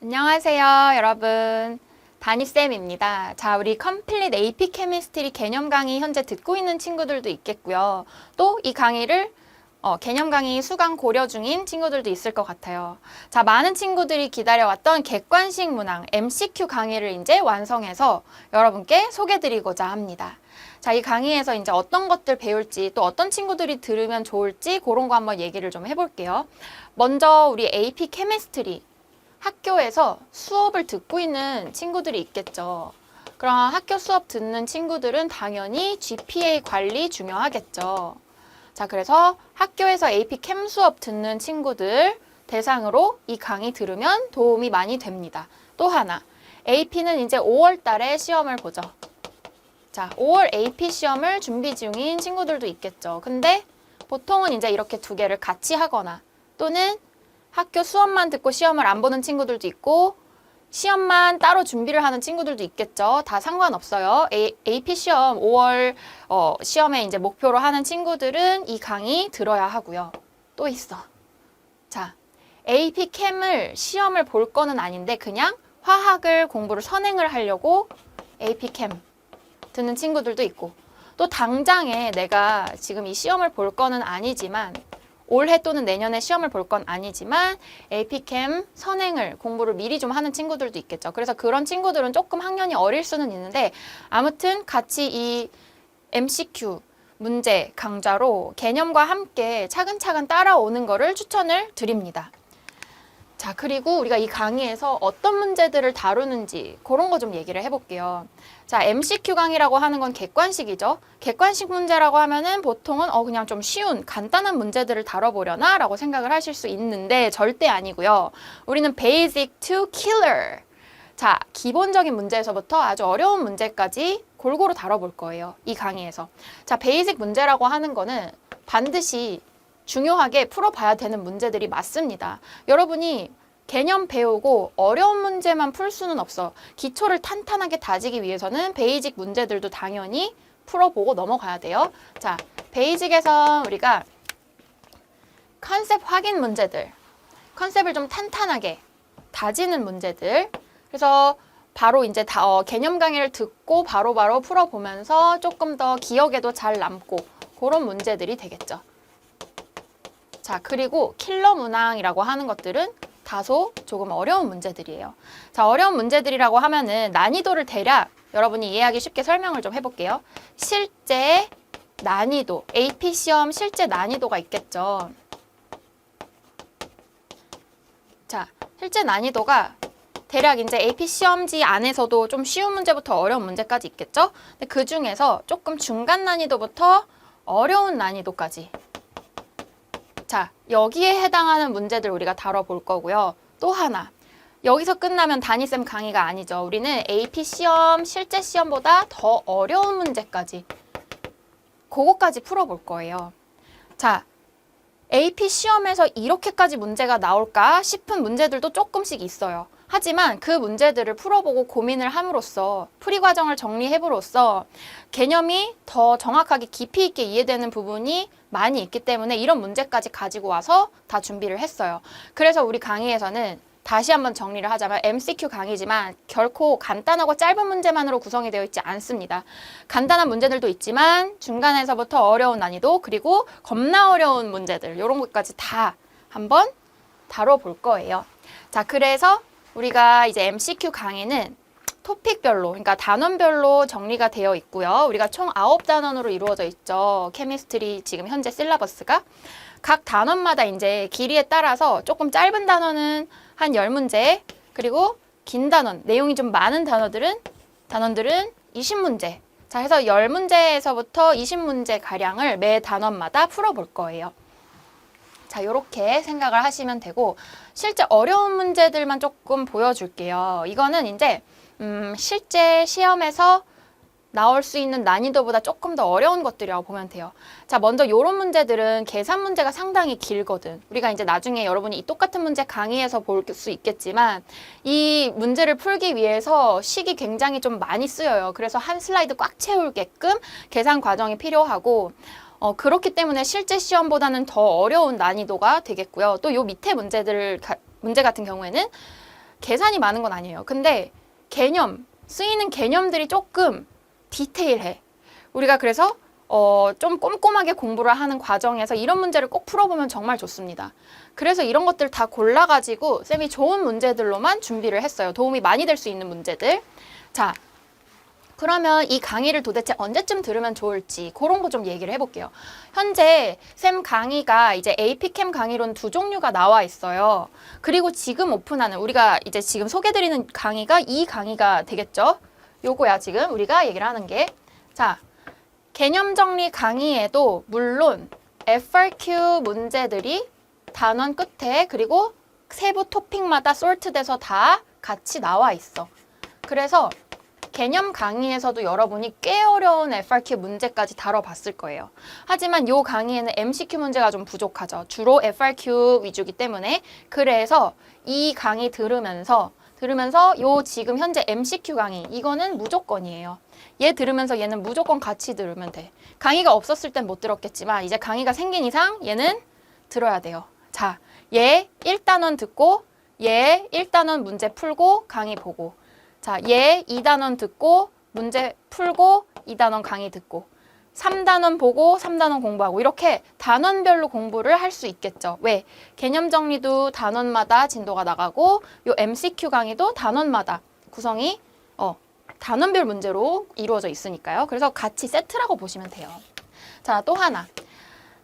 안녕하세요, 여러분. 다니쌤입니다. 자, 우리 컴플릿 AP 케미스트리 개념 강의 현재 듣고 있는 친구들도 있겠고요. 또 이 강의를 개념 강의 수강 고려 중인 친구들도 있을 것 같아요. 자, 많은 친구들이 기다려왔던 객관식 문항 MCQ 강의를 이제 완성해서 여러분께 소개드리고자 합니다. 자, 이 강의에서 이제 어떤 것들 배울지 또 어떤 친구들이 들으면 좋을지 그런 거 한번 얘기를 좀 해볼게요. 먼저 우리 AP 케미스트리 학교에서 수업을 듣고 있는 친구들이 있겠죠. 그럼 학교 수업 듣는 친구들은 당연히 GPA 관리 중요하겠죠. 자, 그래서 학교에서 AP 캠 수업 듣는 친구들 대상으로 이 강의 들으면 도움이 많이 됩니다. 또 하나, AP는 이제 5월 달에 시험을 보죠. 자, 5월 AP 시험을 준비 중인 친구들도 있겠죠. 근데 보통은 이제 이렇게 두 개를 같이 하거나 또는 학교 수업만 듣고 시험을 안 보는 친구들도 있고 시험만 따로 준비를 하는 친구들도 있겠죠. 다 상관없어요. AP 시험 5월 시험에 이제 목표로 하는 친구들은 이 강의 들어야 하고요. 또 있어. 자, AP 캠을 시험을 볼 거는 아닌데 그냥 화학을 공부를 선행을 하려고 AP 캠 듣는 친구들도 있고 또 당장에 내가 지금 이 시험을 볼 거는 아니지만 올해 또는 내년에 시험을 볼 건 아니지만 AP캠 선행을 공부를 미리 좀 하는 친구들도 있겠죠. 그래서 그런 친구들은 조금 학년이 어릴 수는 있는데 아무튼 같이 이 MCQ 문제 강좌로 개념과 함께 차근차근 따라오는 거를 추천을 드립니다. 자, 그리고 우리가 이 강의에서 어떤 문제들을 다루는지 그런 거 좀 얘기를 해볼게요. 자, MCQ 강의라고 하는 건 객관식이죠. 객관식 문제라고 하면은 보통은 그냥 좀 쉬운 간단한 문제들을 다뤄보려나 라고 생각을 하실 수 있는데 절대 아니고요. 우리는 Basic to Killer. 자, 기본적인 문제에서부터 아주 어려운 문제까지 골고루 다뤄볼 거예요. 이 강의에서. 자, 베이직 문제라고 하는 거는 반드시 중요하게 풀어봐야 되는 문제들이 맞습니다. 여러분이 개념 배우고 어려운 문제만 풀 수는 없어. 기초를 탄탄하게 다지기 위해서는 베이직 문제들도 당연히 풀어보고 넘어가야 돼요. 자, 베이직에서 우리가 컨셉 확인 문제들, 컨셉을 좀 탄탄하게 다지는 문제들. 그래서 바로 이제 개념 강의를 듣고 바로바로 풀어보면서 조금 더 기억에도 잘 남고 그런 문제들이 되겠죠. 자, 그리고 킬러 문항이라고 하는 것들은 다소 조금 어려운 문제들이에요. 자, 어려운 문제들이라고 하면은 난이도를 대략 여러분이 이해하기 쉽게 설명을 좀 해볼게요. 실제 난이도, AP 시험 실제 난이도가 있겠죠. 자, 실제 난이도가 대략 이제 AP 시험지 안에서도 좀 쉬운 문제부터 어려운 문제까지 있겠죠. 근데 그 중에서 조금 중간 난이도부터 어려운 난이도까지. 자, 여기에 해당하는 문제들 우리가 다뤄볼 거고요. 또 하나, 여기서 끝나면 다니쌤 강의가 아니죠. 우리는 AP 시험, 실제 시험보다 더 어려운 문제까지 그거까지 풀어볼 거예요. 자, AP 시험에서 이렇게까지 문제가 나올까 싶은 문제들도 조금씩 있어요. 하지만 그 문제들을 풀어보고 고민을 함으로써 풀이 과정을 정리해보로써 개념이 더 정확하게 깊이 있게 이해되는 부분이 많이 있기 때문에 이런 문제까지 가지고 와서 다 준비를 했어요. 그래서 우리 강의에서는 다시 한번 정리를 하자면 MCQ 강의지만 결코 간단하고 짧은 문제만으로 구성이 되어 있지 않습니다. 간단한 문제들도 있지만 중간에서부터 어려운 난이도 그리고 겁나 어려운 문제들 이런 것까지 다 한번 다뤄볼 거예요. 자, 그래서 우리가 이제 MCQ 강의는 토픽별로, 그러니까 단원별로 정리가 되어 있고요. 우리가 총 9단원으로 이루어져 있죠. 케미스트리 지금 현재 실라버스가. 각 단원마다 이제 길이에 따라서 조금 짧은 단원은 한 10문제, 그리고 긴 단원, 내용이 좀 많은 단원들은 20문제. 자, 해서 10문제에서부터 20문제 가량을 매 단원마다 풀어볼 거예요. 자, 요렇게 생각을 하시면 되고 실제 어려운 문제들만 조금 보여줄게요. 이거는 이제 실제 시험에서 나올 수 있는 난이도보다 조금 더 어려운 것들이라고 보면 돼요. 자, 먼저 이런 문제들은 계산 문제가 상당히 길거든. 우리가 이제 나중에 여러분이 이 똑같은 문제 강의에서 볼 수 있겠지만 이 문제를 풀기 위해서 식이 굉장히 좀 많이 쓰여요. 그래서 한 슬라이드 꽉 채우게끔 계산 과정이 필요하고 그렇기 때문에 실제 시험보다는 더 어려운 난이도가 되겠고요. 또 요 밑에 문제 같은 경우에는 계산이 많은 건 아니에요. 근데 쓰이는 개념들이 조금 디테일해. 우리가 그래서 좀 꼼꼼하게 공부를 하는 과정에서 이런 문제를 꼭 풀어보면 정말 좋습니다. 그래서 이런 것들 다 골라가지고 쌤이 좋은 문제들로만 준비를 했어요. 도움이 많이 될 수 있는 문제들. 자, 그러면 이 강의를 도대체 언제쯤 들으면 좋을지 그런 거 좀 얘기를 해볼게요. 현재 쌤 강의가 이제 APChem 강의론 2종류가 나와 있어요. 그리고 지금 오픈하는 우리가 이제 지금 소개드리는 강의가 이 강의가 되겠죠. 요거야 지금 우리가 얘기를 하는 게. 자, 개념 정리 강의에도 물론 FRQ 문제들이 단원 끝에 그리고 세부 토픽마다 솔트돼서 다 같이 나와 있어. 그래서 개념 강의에서도 여러분이 꽤 어려운 FRQ 문제까지 다뤄봤을 거예요. 하지만 이 강의에는 MCQ 문제가 좀 부족하죠. 주로 FRQ 위주이기 때문에. 그래서 이 강의 들으면서 요 지금 현재 MCQ 강의 이거는 무조건이에요. 얘 들으면서 얘는 무조건 같이 들으면 돼. 강의가 없었을 땐 못 들었겠지만 이제 강의가 생긴 이상 얘는 들어야 돼요. 자, 얘 1단원 듣고 얘 1단원 문제 풀고 강의 보고 자, 얘 2단원 듣고 문제 풀고 2단원 강의 듣고 3단원 보고 3단원 공부하고 이렇게 단원별로 공부를 할 수 있겠죠. 왜? 개념 정리도 단원마다 진도가 나가고 요 MCQ 강의도 단원마다 구성이 단원별 문제로 이루어져 있으니까요. 그래서 같이 세트라고 보시면 돼요. 자, 또 하나.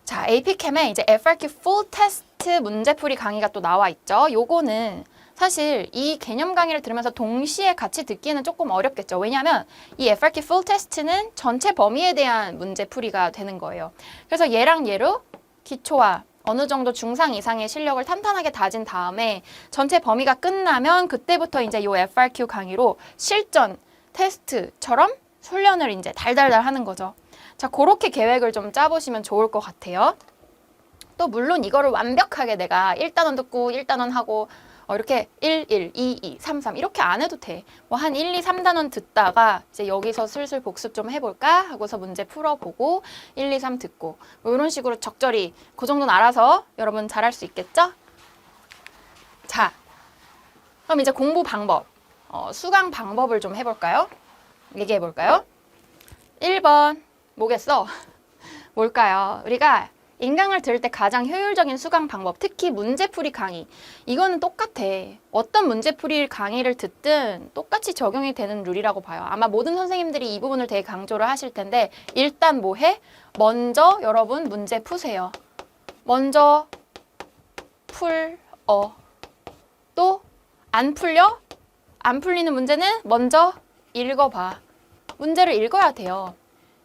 자, APChem에 이제 FRQ Full Test 문제풀이 강의가 또 나와 있죠. 요거는 사실 이 개념 강의를 들으면서 동시에 같이 듣기에는 조금 어렵겠죠. 왜냐하면 이 FRQ Full Test는 전체 범위에 대한 문제풀이가 되는 거예요. 그래서 얘랑 얘로 기초와 어느 정도 중상 이상의 실력을 탄탄하게 다진 다음에 전체 범위가 끝나면 그때부터 이제 요 FRQ 강의로 실전 테스트처럼 훈련을 이제 달달달 하는 거죠. 자, 그렇게 계획을 좀 짜보시면 좋을 것 같아요. 또 물론 이거를 완벽하게 내가 1단원 듣고 1단원 하고 이렇게 1, 1, 2, 2, 3, 3 이렇게 안 해도 돼. 뭐 한 1, 2, 3단원 듣다가 이제 여기서 슬슬 복습 좀 해볼까 하고서 문제 풀어보고 1, 2, 3 듣고 뭐 이런 식으로 적절히 그 정도는 알아서 여러분 잘할 수 있겠죠? 자, 그럼 이제 공부 방법, 수강 방법을 좀 해볼까요? 얘기해볼까요? 1번 뭐겠어? 뭘까요? 우리가 인강을 들을 때 가장 효율적인 수강 방법, 특히 문제풀이 강의. 이거는 똑같아. 어떤 문제풀이 강의를 듣든 똑같이 적용이 되는 룰이라고 봐요. 아마 모든 선생님들이 이 부분을 되게 강조를 하실 텐데 일단 뭐 해? 먼저 여러분 문제 푸세요. 먼저 또 안 풀려? 안 풀리는 문제는 먼저 읽어봐. 문제를 읽어야 돼요.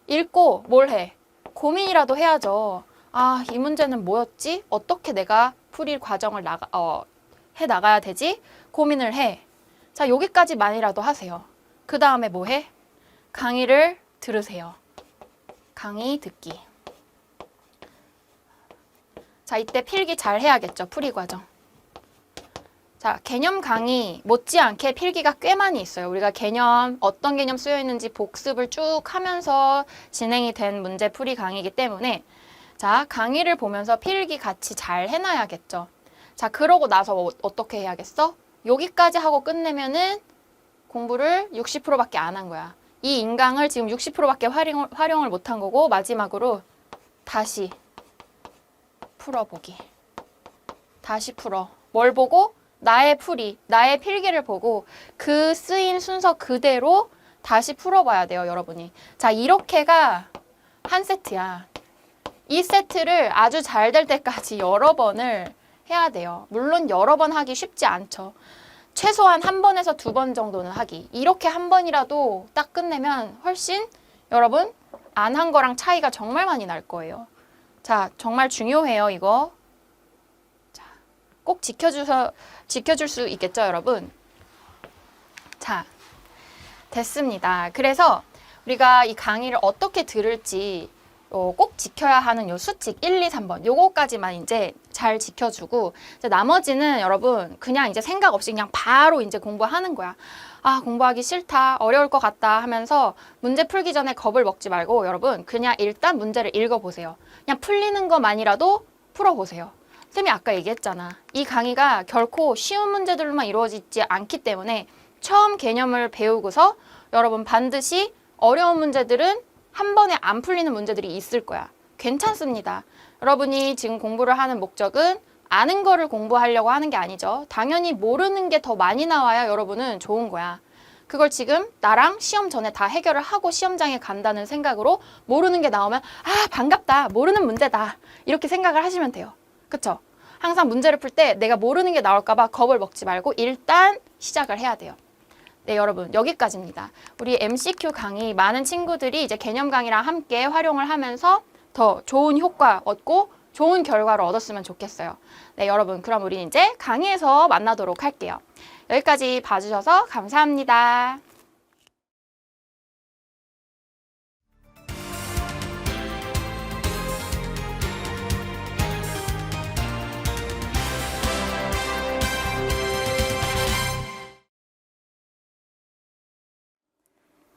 읽고 뭘 해? 고민이라도 해야죠. 아, 이 문제는 뭐였지? 어떻게 내가 풀이 과정을 해 나가야 되지? 고민을 해. 자, 여기까지만이라도 하세요. 그 다음에 뭐 해? 강의를 들으세요. 강의 듣기. 자, 이때 필기 잘 해야겠죠. 풀이 과정. 자, 개념 강의 못지않게 필기가 꽤 많이 있어요. 우리가 어떤 개념 쓰여 있는지 복습을 쭉 하면서 진행이 된 문제 풀이 강의이기 때문에 자, 강의를 보면서 필기 같이 잘 해놔야겠죠. 자, 그러고 나서 어떻게 해야겠어? 여기까지 하고 끝내면은 공부를 60%밖에 안 한 거야. 이 인강을 지금 60%밖에 활용을 못 한 거고 마지막으로 다시 풀어보기. 다시 풀어. 뭘 보고? 나의 필기를 보고 그 쓰인 순서 그대로 다시 풀어봐야 돼요, 여러분이. 자, 이렇게가 한 세트야. 이 세트를 아주 잘 될 때까지 여러 번을 해야 돼요. 물론 여러 번 하기 쉽지 않죠. 최소한 한 번에서 2번 정도는 하기. 이렇게 한 번이라도 딱 끝내면 훨씬 여러분 안 한 거랑 차이가 정말 많이 날 거예요. 자, 정말 중요해요, 이거. 자, 꼭 지켜줄 수 있겠죠, 여러분? 자, 됐습니다. 그래서 우리가 이 강의를 어떻게 들을지 꼭 지켜야 하는 요 수칙 1, 2, 3번 요거까지만 이제 잘 지켜주고 이제 나머지는 여러분 그냥 이제 생각 없이 그냥 바로 이제 공부하는 거야. 아, 공부하기 싫다, 어려울 것 같다 하면서 문제 풀기 전에 겁을 먹지 말고 여러분 그냥 일단 문제를 읽어보세요. 그냥 풀리는 것만이라도 풀어보세요. 쌤이 아까 얘기했잖아. 이 강의가 결코 쉬운 문제들로만 이루어지지 않기 때문에 처음 개념을 배우고서 여러분 반드시 어려운 문제들은 한 번에 안 풀리는 문제들이 있을 거야. 괜찮습니다. 여러분이 지금 공부를 하는 목적은 아는 거를 공부하려고 하는 게 아니죠. 당연히 모르는 게 더 많이 나와야 여러분은 좋은 거야. 그걸 지금 나랑 시험 전에 다 해결을 하고 시험장에 간다는 생각으로 모르는 게 나오면 아 반갑다 모르는 문제다 이렇게 생각을 하시면 돼요. 그쵸? 항상 문제를 풀 때 내가 모르는 게 나올까 봐 겁을 먹지 말고 일단 시작을 해야 돼요. 네 여러분 여기까지입니다. 우리 MCQ 강의 많은 친구들이 이제 개념 강의랑 함께 활용을 하면서 더 좋은 효과 얻고 좋은 결과를 얻었으면 좋겠어요. 네 여러분 그럼 우리 이제 강의에서 만나도록 할게요. 여기까지 봐주셔서 감사합니다.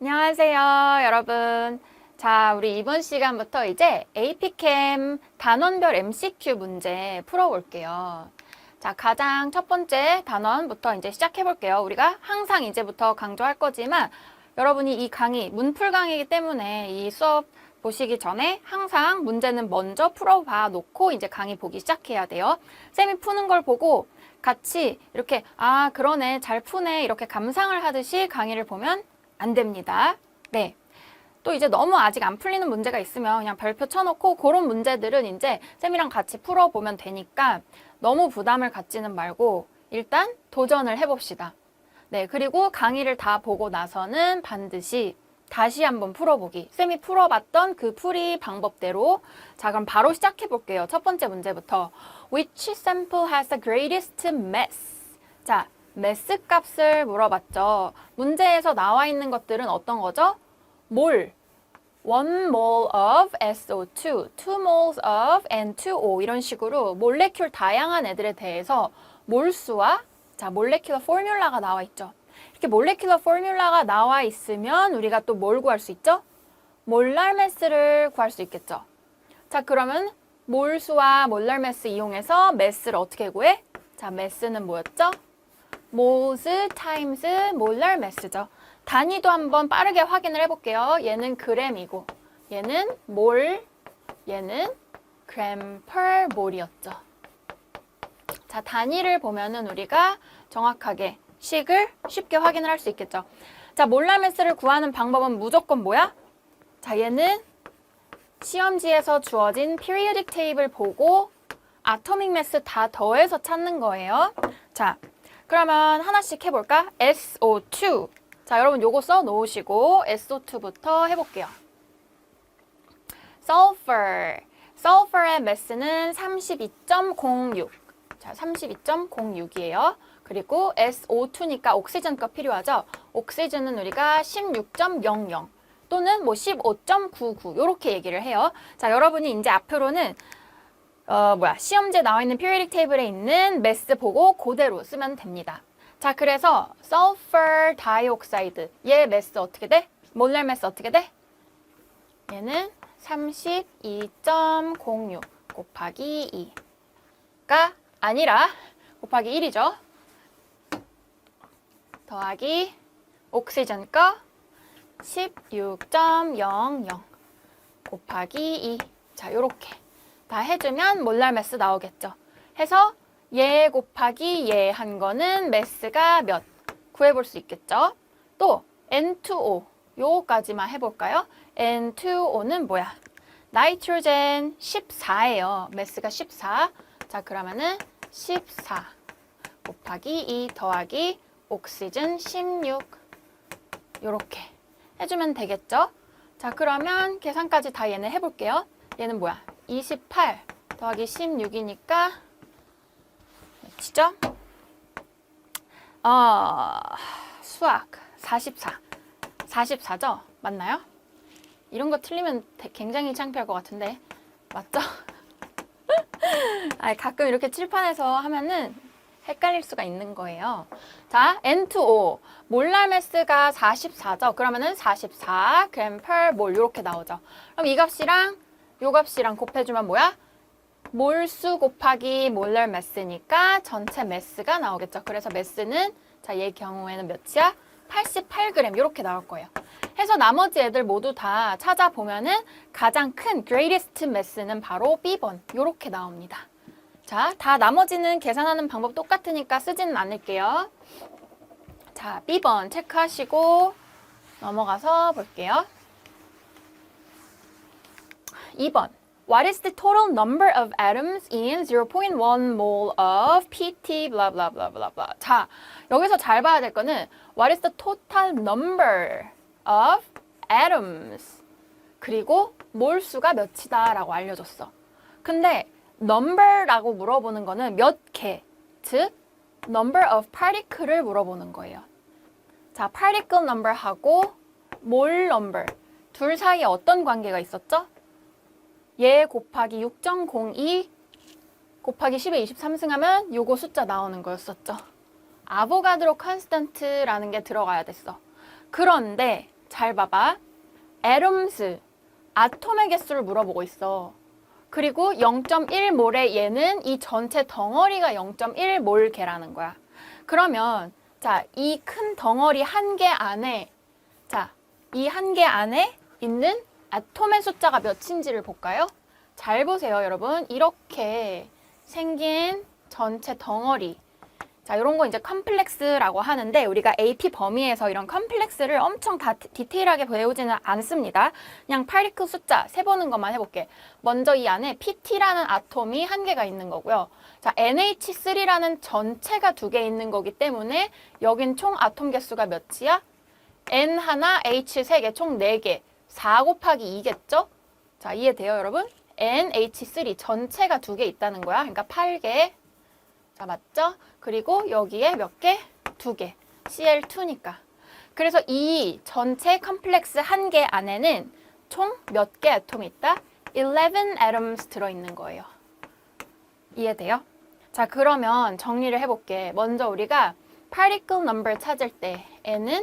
안녕하세요, 여러분. 자, 우리 이번 시간부터 이제 APChem 단원별 MCQ 문제 풀어볼게요. 자, 가장 첫 번째 단원부터 이제 시작해 볼게요. 우리가 항상 이제부터 강조할 거지만 여러분이 이 강의, 문풀 강의이기 때문에 이 수업 보시기 전에 항상 문제는 먼저 풀어봐 놓고 이제 강의 보기 시작해야 돼요. 쌤이 푸는 걸 보고 같이 이렇게 아, 그러네, 잘 푸네 이렇게 감상을 하듯이 강의를 보면 안 됩니다. 네. 또 이제 너무 아직 안 풀리는 문제가 있으면 그냥 별표 쳐놓고 그런 문제들은 이제 쌤이랑 같이 풀어보면 되니까 너무 부담을 갖지는 말고 일단 도전을 해봅시다. 네, 그리고 강의를 다 보고 나서는 반드시 다시 한번 풀어보기. 쌤이 풀어봤던 그 풀이 방법대로. 자, 그럼 바로 시작해 볼게요. 첫 번째 문제부터. Which sample has the greatest mass? 자, 매스 값을 물어봤죠. 문제에서 나와 있는 것들은 어떤 거죠? 몰, 1 mole of SO2, 2 moles of N2O 이런 식으로 몰레큘 다양한 애들에 대해서 몰수와 자, 몰레큘러 포뮬라가 나와 있죠. 이렇게 몰레큘러 포뮬라가 나와 있으면 우리가 또 뭘 구할 수 있죠? 몰랄 매스를 구할 수 있겠죠. 자, 그러면 몰수와 몰랄 매스 이용해서 매스를 어떻게 구해? 자, 매스는 뭐였죠? 모스 타임스 몰랄 매스죠. 단위도 한번 빠르게 확인을 해볼게요. 얘는 그램이고 얘는 몰, 얘는 그램 per 몰이었죠. 자, 단위를 보면은 우리가 정확하게 식을 쉽게 확인을 할 수 있겠죠. 자, 몰랄 매스를 구하는 방법은 무조건 뭐야? 자, 얘는 시험지에서 주어진 periodic table 보고 atomic mass 다 더해서 찾는 거예요. 자, 그러면 하나씩 해볼까? SO2. 자, 여러분 요거 써놓으시고 SO2부터 해볼게요. Sulfur. Sulfur의 mass는 32.06. 자, 32.06이에요. 그리고 SO2니까 옥시전가 필요하죠? 옥시전은 우리가 16.00 또는 뭐 15.99 이렇게 얘기를 해요. 자, 여러분이 이제 앞으로는 시험지에 나와 있는 periodic table에 있는 매스 보고 그대로 쓰면 됩니다. 자, 그래서 sulfur dioxide 얘 매스 어떻게 돼? 몰랄 매스 어떻게 돼? 얘는 32.06 곱하기 2가 아니라 곱하기 1이죠. 더하기 옥시전 거 16.00 곱하기 2. 자, 요렇게 다 해주면 몰랄 매스 나오겠죠. 해서 얘 곱하기 얘 한 거는 매스가 몇? 구해볼 수 있겠죠. 또 N2O 요거까지만 해볼까요? N2O는 뭐야? 나이트로젠 14예요. 매스가 14. 자, 그러면은 14 곱하기 2 더하기 옥시전 16 요렇게 해주면 되겠죠. 자, 그러면 계산까지 다 얘네 해볼게요. 얘는 뭐야? 28 더하기 16이니까 몇이죠? 수학 44. 44죠? 맞나요? 이런 거 틀리면 굉장히 창피할 것 같은데 맞죠? 가끔 이렇게 칠판에서 하면은 헷갈릴 수가 있는 거예요. 자, N2O 몰랄 매스가 44죠? 그러면은 44 g per 몰 이렇게 나오죠. 그럼 이 값이랑 요 값이랑 곱해주면 뭐야? 몰수 곱하기 몰럴 매스니까 전체 매스가 나오겠죠. 그래서 매스는 자, 얘 경우에는 몇이야? 88g 이렇게 나올 거예요. 해서 나머지 애들 모두 다 찾아보면은 가장 큰 greatest mass는 바로 B번 이렇게 나옵니다. 자, 다 나머지는 계산하는 방법 똑같으니까 쓰지는 않을게요. 자, B번 체크하시고 넘어가서 볼게요. 2번. What is the total number of atoms in 0.1 mole of PT blah blah blah blah blah. 자, 여기서 잘 봐야 될 거는 What is the total number of atoms? 그리고 몰수가 몇이다 라고 알려줬어. 근데 number라고 물어보는 거는 몇 개, 즉 number of particle을 물어보는 거예요. 자, particle number하고 mole number 둘 사이에 어떤 관계가 있었죠? 얘 곱하기 6.02 곱하기 10에 23승하면 요거 숫자 나오는 거였었죠. 아보가드로 컨스턴트라는 게 들어가야 됐어. 그런데 잘 봐봐. atoms, 아톰의 개수를 물어보고 있어. 그리고 0.1몰의 얘는 이 전체 덩어리가 0.1몰 개라는 거야. 그러면 자, 이 큰 덩어리 한 개 안에 자, 이 한 개 안에 있는 아톰의 숫자가 몇인지를 볼까요? 잘 보세요, 여러분. 이렇게 생긴 전체 덩어리. 자, 이런 거 이제 컴플렉스라고 하는데 우리가 AP 범위에서 이런 컴플렉스를 엄청 다 디테일하게 배우지는 않습니다. 그냥 파리클 숫자 세보는 것만 해볼게. 먼저 이 안에 PT라는 아톰이 한 개가 있는 거고요. 자, NH3라는 전체가 두 개 있는 거기 때문에 여긴 총 아톰 개수가 몇이야? N 하나, H 세 개, 총 4개. 4 곱하기 2겠죠? 자, 이해돼요, 여러분? NH3 전체가 두 개 있다는 거야. 그러니까 8개. 자, 맞죠? 그리고 여기에 몇 개? 2개. Cl2니까. 그래서 이 전체 컴플렉스 한 개 안에는 총 몇 개 아톰이 있다? 11 atoms 들어있는 거예요. 이해돼요? 자, 그러면 정리를 해볼게. 먼저 우리가 particle number 찾을 때 N은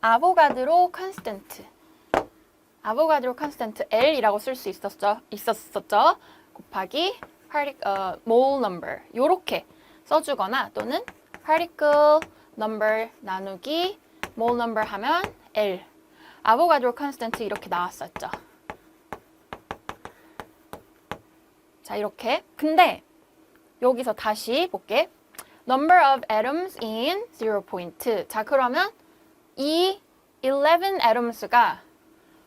아보가드로 컨스턴트. 아보가드로 컨스턴트 L이라고 쓸 수 있었었죠. 곱하기 mole number. 요렇게 써주거나 또는 particle number 나누기 mole number 하면 L. 아보가드로 컨스턴트 이렇게 나왔었죠. 자, 이렇게. 근데 여기서 다시 볼게. Number of atoms in 0. 자, 그러면 이 11 atoms가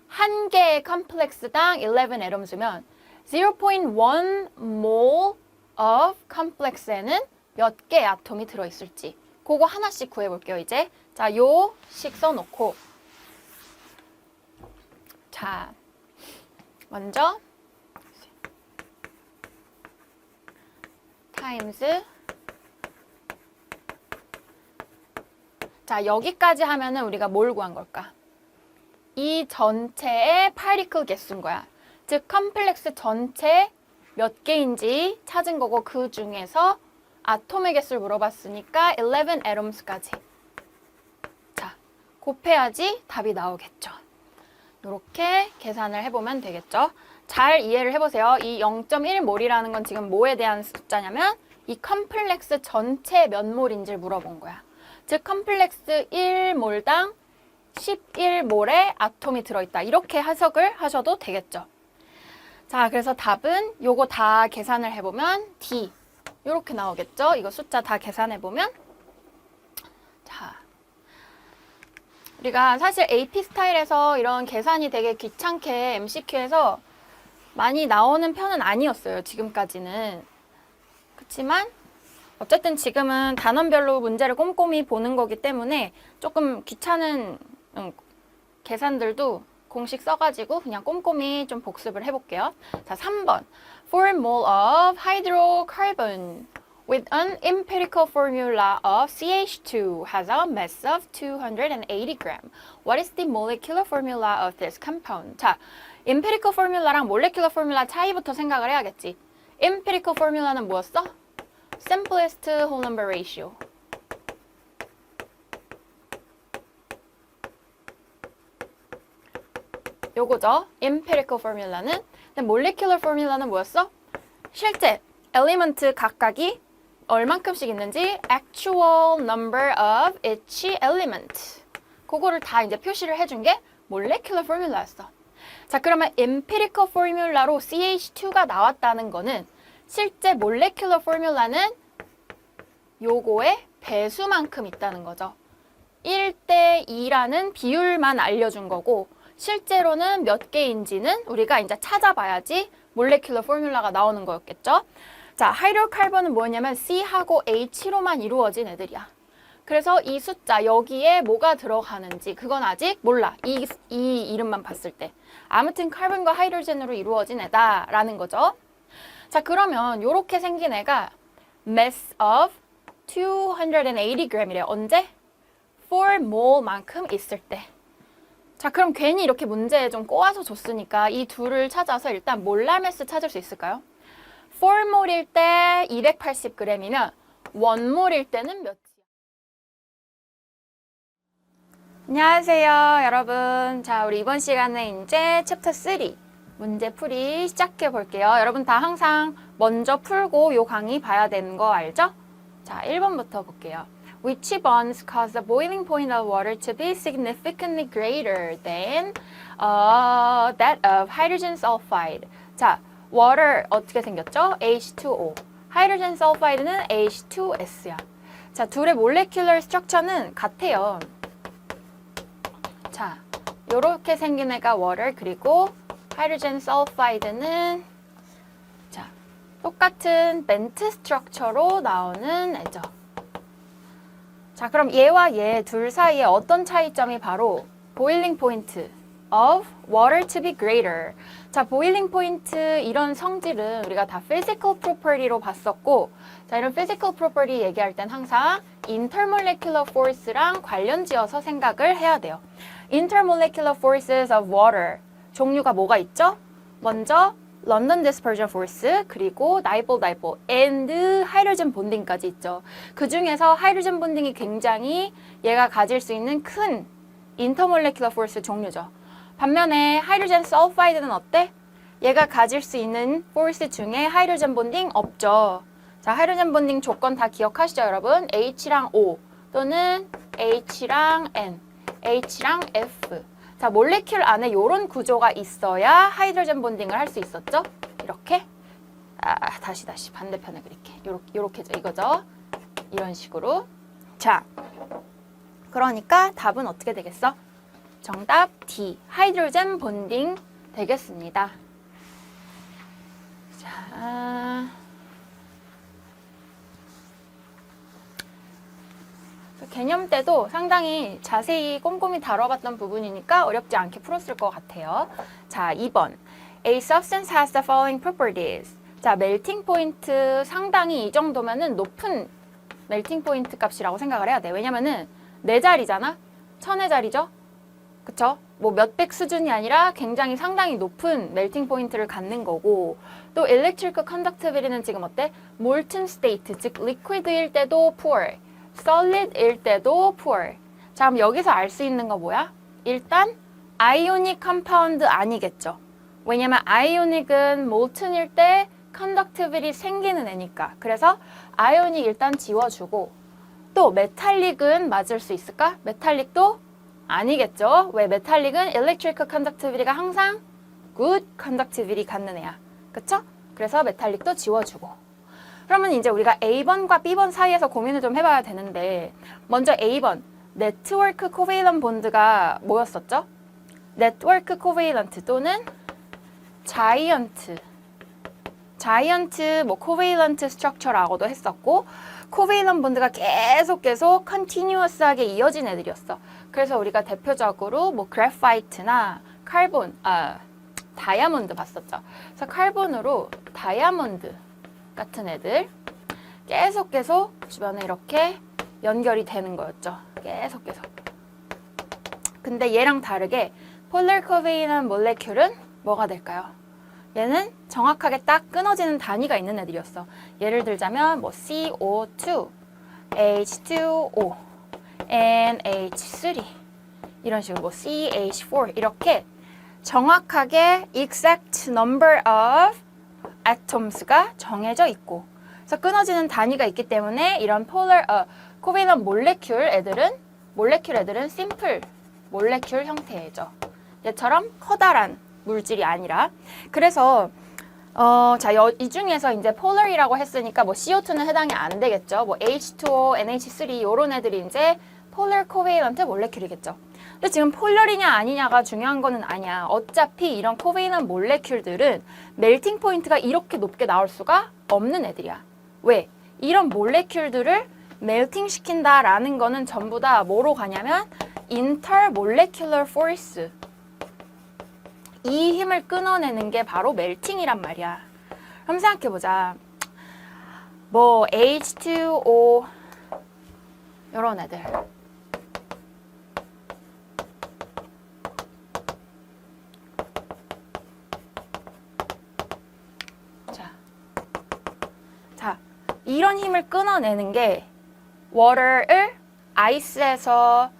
한 개의 컴플렉스당 11 atoms면 0.1 mole of complex에는 몇 개의 아톰이 들어있을지 그거 하나씩 구해볼게요, 이제. 자, 요식 써놓고 자, 먼저 times 자, 여기까지 하면은 우리가 뭘 구한 걸까? 이 전체의 파리클 개수인 거야. 즉, 컴플렉스 전체 몇 개인지 찾은 거고 그 중에서 아톰의 개수를 물어봤으니까 11 atoms까지. 자, 곱해야지 답이 나오겠죠. 이렇게 계산을 해보면 되겠죠. 잘 이해를 해보세요. 이 0.1몰이라는 건 지금 뭐에 대한 숫자냐면 이 컴플렉스 전체 몇 몰인지를 물어본 거야. 즉 컴플렉스 1몰당 11몰의 아톰이 들어있다. 이렇게 해석을 하셔도 되겠죠. 자, 그래서 답은 요거 다 계산을 해보면 D 이렇게 나오겠죠. 이거 숫자 다 계산해보면 자, 우리가 사실 AP 스타일에서 이런 계산이 되게 귀찮게 MCQ에서 많이 나오는 편은 아니었어요. 지금까지는. 그렇지만 어쨌든 지금은 단원별로 문제를 꼼꼼히 보는 거기 때문에 조금 귀찮은 계산들도 공식 써가지고 그냥 꼼꼼히 좀 복습을 해볼게요. 자, 3번. For a mole of hydrocarbon with an empirical formula of CH2 has a mass of 280 gram. What is the molecular formula of this compound? 자, empirical formula랑 molecular formula 차이부터 생각을 해야겠지. empirical formula는 뭐였어? simplest whole number ratio. 요거죠. empirical formula는 근데 molecular formula는 뭐였어? 실제 엘리먼트 각각이 얼만큼씩 있는지 actual number of each element. 그거를 다 이제 표시를 해준 게 molecular formula였어. 자, 그러면 empirical formula로 CH2가 나왔다는 거는 실제 molecular formula는 요거의 배수만큼 있다는 거죠. 1대 2라는 비율만 알려준 거고 실제로는 몇 개인지는 우리가 이제 찾아봐야지 molecular formula가 나오는 거였겠죠. 자, 하이드로카본은 뭐냐면 C하고 H로만 이루어진 애들이야. 그래서 이 숫자 여기에 뭐가 들어가는지 그건 아직 몰라. 이 이름만 봤을 때. 아무튼 카본과 하이드로젠으로 이루어진 애다라는 거죠. 자, 그러면 이렇게 생긴 애가 mass of 280g이래. 언제? 4몰만큼 있을 때. 자, 그럼 괜히 이렇게 문제에 좀 꼬아서 줬으니까 이 둘을 찾아서 일단 몰라 매스 찾을 수 있을까요? 4몰일 때 280g이면 1몰일 때는 몇이야? 안녕하세요, 여러분. 자, 우리 이번 시간에 이제 챕터 3 문제풀이 시작해 볼게요. 여러분 다 항상 먼저 풀고 요 강의 봐야 되는 거 알죠? 자, 1번부터 볼게요. Which bonds cause the boiling point of water to be significantly greater than that of hydrogen sulfide? 자, water 어떻게 생겼죠? H2O. hydrogen sulfide는 H2S야. 자, 둘의 molecular structure는 같아요. 자, 요렇게 생긴 애가 water, 그리고 hydrogen sulfide는 자, 똑같은 벤트 스트럭처로 나오는 애죠. 자, 그럼 얘와 얘 둘 사이에 어떤 차이점이 바로 boiling point of water to be greater. 자, boiling point 이런 성질은 우리가 다 physical property로 봤었고, 자, 이런 physical property 얘기할 땐 항상 intermolecular force랑 관련 지어서 생각을 해야 돼요. intermolecular forces of water 종류가 뭐가 있죠? 먼저 London dispersion force, 그리고 dipole and hydrogen bonding까지 있죠. 그 중에서 hydrogen bonding이 굉장히 얘가 가질 수 있는 큰 intermolecular force 종류죠. 반면에 hydrogen sulfide는 어때? 얘가 가질 수 있는 force 중에 hydrogen bonding 없죠. 자, hydrogen bonding 조건 다 기억하시죠, 여러분? H랑 O 또는 H랑 N, H랑 F. 자, 몰레큘 안에 이런 구조가 있어야 하이드로젠 본딩을 할 수 있었죠? 이렇게. 다시 반대편에 그릴게. 요렇게죠. 이거죠. 이런 식으로. 자, 그러니까 답은 어떻게 되겠어? 정답 D. 하이드로젠 본딩 되겠습니다. 자, 개념 때도 상당히 자세히 꼼꼼히 다뤄봤던 부분이니까 어렵지 않게 풀었을 것 같아요. 자, 2번. A substance has the following properties. 자, 멜팅 포인트 상당히 이 정도면은 높은 멜팅 포인트 값이라고 생각을 해야 돼. 왜냐면은 4자리잖아? 1000의 자리죠? 그쵸? 뭐 몇백 수준이 아니라 굉장히 상당히 높은 멜팅 포인트를 갖는 거고, 또 electrical conductivity는 지금 어때? molten state, 즉 liquid일 때도 poor, solid일 때도 poor. 자, 그럼 여기서 알 수 있는 거 뭐야? 일단 ionic compound 아니겠죠. 왜냐면 ionic은 molten일 때 conductivity 생기는 애니까. 그래서 ionic 일단 지워주고, 또 metallic은 맞을 수 있을까? metallic도 아니겠죠. 왜? metallic은 electrical conductivity가 항상 good conductivity 갖는 애야. 그쵸? 그래서 metallic도 지워주고. 그러면 이제 우리가 A번과 B번 사이에서 고민을 좀 해봐야 되는데, 먼저 A번, 네트워크 코베일런트 본드가 뭐였었죠? 네트워크 코베일런트 또는 자이언트 뭐 코베일런트 스트럭처라고도 했었고, 코베일런트 본드가 계속 컨티뉴어스하게 이어진 애들이었어. 그래서 우리가 대표적으로 뭐 그래파이트나 다이아몬드 봤었죠. 그래서 칼본으로 다이아몬드 같은 애들 계속 주변에 이렇게 연결이 되는 거였죠. 계속. 근데 얘랑 다르게 폴러 코베일런트 몰레큘은 뭐가 될까요? 얘는 정확하게 딱 끊어지는 단위가 있는 애들이었어. 예를 들자면 뭐 CO2, H2O, NH3 이런 식으로 뭐 CH4 이렇게 정확하게 exact number of atoms가 정해져 있고, 그래서 끊어지는 단위가 있기 때문에 이런 covalent 모레큘 애들은 simple 모레큘 형태죠. 얘처럼 커다란 물질이 아니라. 그래서 이 중에서 이제 polar이라고 했으니까 뭐 CO2는 해당이 안 되겠죠. 뭐 H2O, NH3 이런 애들이 이제 polar covalent 모레큘이겠죠. 근데 지금 폴러리냐 아니냐가 중요한 거는 아니야. 어차피 이런 코베이넌 몰레큘들은 멜팅 포인트가 이렇게 높게 나올 수가 없는 애들이야. 왜? 이런 몰레큘들을 멜팅 시킨다라는 거는 전부 다 뭐로 가냐면 intermolecular force. 이 힘을 끊어내는 게 바로 멜팅이란 말이야. 그럼 생각해보자. 뭐 H2O 이런 애들. 자, 이런 힘을 끊어내는 게 water를 아이스에서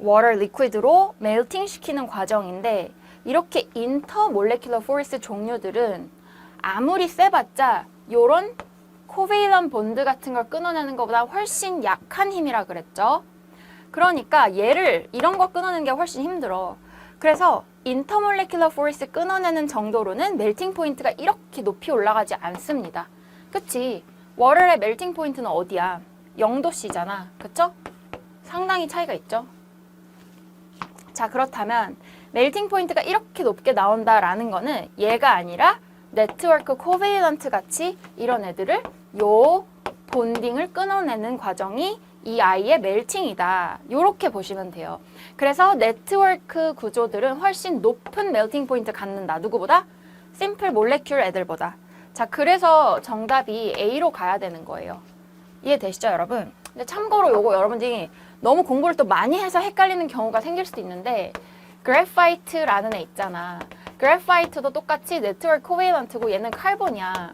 water liquid로 멜팅 시키는 과정인데, 이렇게 intermolecular force 종류들은 아무리 세봤자 요런 covalent bond 같은 걸 끊어내는 것보다 훨씬 약한 힘이라 그랬죠. 그러니까 이런 거 끊어내는 게 훨씬 힘들어. 그래서 intermolecular force 끊어내는 정도로는 멜팅 포인트가 이렇게 높이 올라가지 않습니다. 그치? 워럴의 멜팅 포인트는 어디야? 0도씨잖아. 그쵸? 상당히 차이가 있죠? 자, 그렇다면 멜팅 포인트가 이렇게 높게 나온다라는 거는 얘가 아니라 네트워크 코베이런트 같이 이런 애들을 요 본딩을 끊어내는 과정이 이 아이의 멜팅이다. 요렇게 보시면 돼요. 그래서 네트워크 구조들은 훨씬 높은 멜팅 포인트 갖는다. 누구보다? 심플 몰레큘 애들보다. 자, 그래서 정답이 A로 가야 되는 거예요. 이해되시죠, 여러분? 근데 참고로 요거 여러분들이 너무 공부를 또 많이 해서 헷갈리는 경우가 생길 수도 있는데, 그래파이트라는 애 있잖아. 그래파이트도 똑같이 네트워크 코베이런트고 얘는 칼본이야.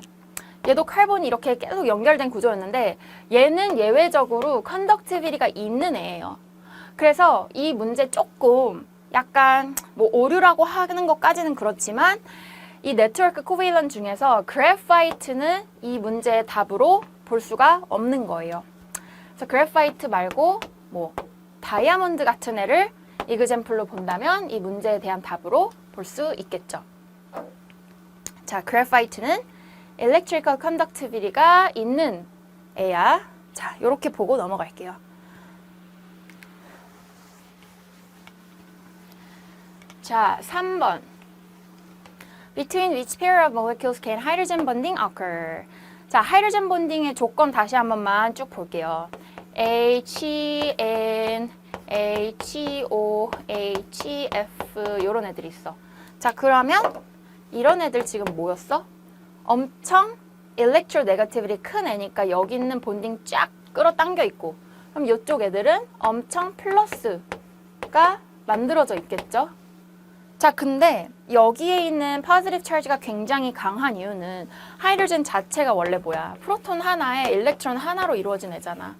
얘도 칼본이 이렇게 계속 연결된 구조였는데 얘는 예외적으로 컨덕티비티가 있는 애예요. 그래서 이 문제 조금 약간 뭐 오류라고 하는 것까지는 그렇지만 이 네트워크 코베이런트 중에서 그래파이트는 이 문제의 답으로 볼 수가 없는 거예요. 그래서 그래파이트 말고 뭐 다이아몬드 같은 애를 이그젬플로 본다면 이 문제에 대한 답으로 볼 수 있겠죠. 자, 그래파이트는 electrical conductivity가 있는 애야. 자, 요렇게 보고 넘어갈게요. 자, 3번. Between which pair of molecules can hydrogen bonding occur? 자, 하이드로젠 본딩의 조건 다시 한 번만 쭉 볼게요. HN, HO, HF 요런 애들이 있어. 자, 그러면 이런 애들 지금 뭐였어? 엄청 electronegativity 큰 애니까 여기 있는 본딩 쫙 끌어당겨 있고, 그럼 이쪽 애들은 엄청 플러스가 만들어져 있겠죠? 자, 근데 여기에 있는 positive charge가 굉장히 강한 이유는 하이드로젠 자체가 원래 뭐야? 프로톤 하나에 일렉트론 하나로 이루어진 애잖아.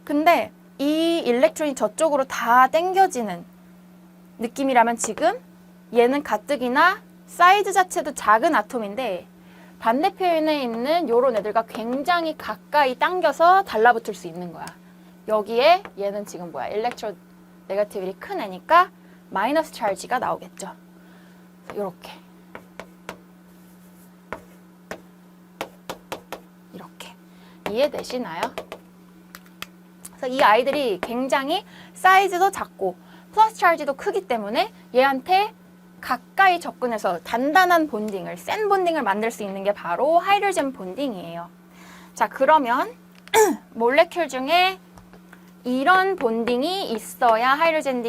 근데 이 일렉트론이 저쪽으로 다 당겨지는 느낌이라면 지금 얘는 가뜩이나 사이즈 자체도 작은 아톰인데 반대편에 있는 요런 애들과 굉장히 가까이 당겨서 달라붙을 수 있는 거야. 여기에 얘는 지금 뭐야? 일렉트로 네거티비티 큰 애니까 마이너스 찰지가 나오겠죠. 이렇게 이해되시나요? 그래서 이 아이들이 굉장히 사이즈도 작고 플러스 찰지도 크기 때문에 얘한테 가까이 접근해서 단단한 본딩을, 센 본딩을 만들 수 있는 게 바로 하이드로젠 본딩이에요. 자, 그러면 몰레큘 중에 이런 본딩이 있어야 하이드로젠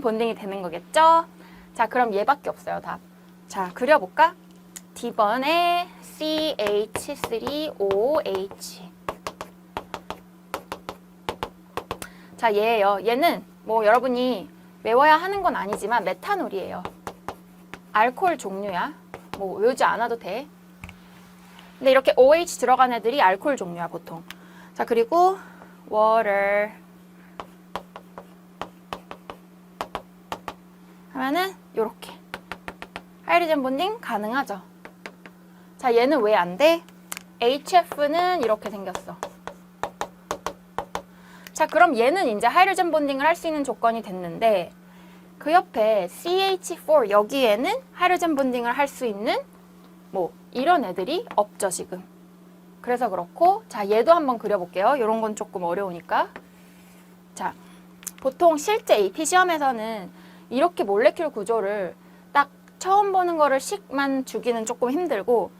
본딩이 되는 거겠죠? 자, 그럼 얘밖에 없어요, 답. 자, 그려볼까? D번에 CH3OH. 자, 얘예요. 얘는 뭐 여러분이 외워야 하는 건 아니지만 메탄올이에요. 알코올 종류야. 뭐 외우지 않아도 돼. 근데 이렇게 OH 들어간 애들이 알코올 종류야, 보통. 자, 그리고 water 하면은 요렇게. 하이드로젠 본딩 가능하죠. 자, 얘는 왜 안 돼? HF는 이렇게 생겼어. 자, 그럼 얘는 이제 하이드로젠 본딩을 할 수 있는 조건이 됐는데 그 옆에 CH4 여기에는 하이드로젠 본딩을 할 수 있는 뭐 이런 애들이 없죠, 지금. 그래서 그렇고, 자, 얘도 한번 그려볼게요. 이런 건 조금 어려우니까. 자, 보통 실제 AP 시험에서는 이렇게 몰레큘 구조를 딱 처음 보는 거를 식만 주기는 조금 힘들고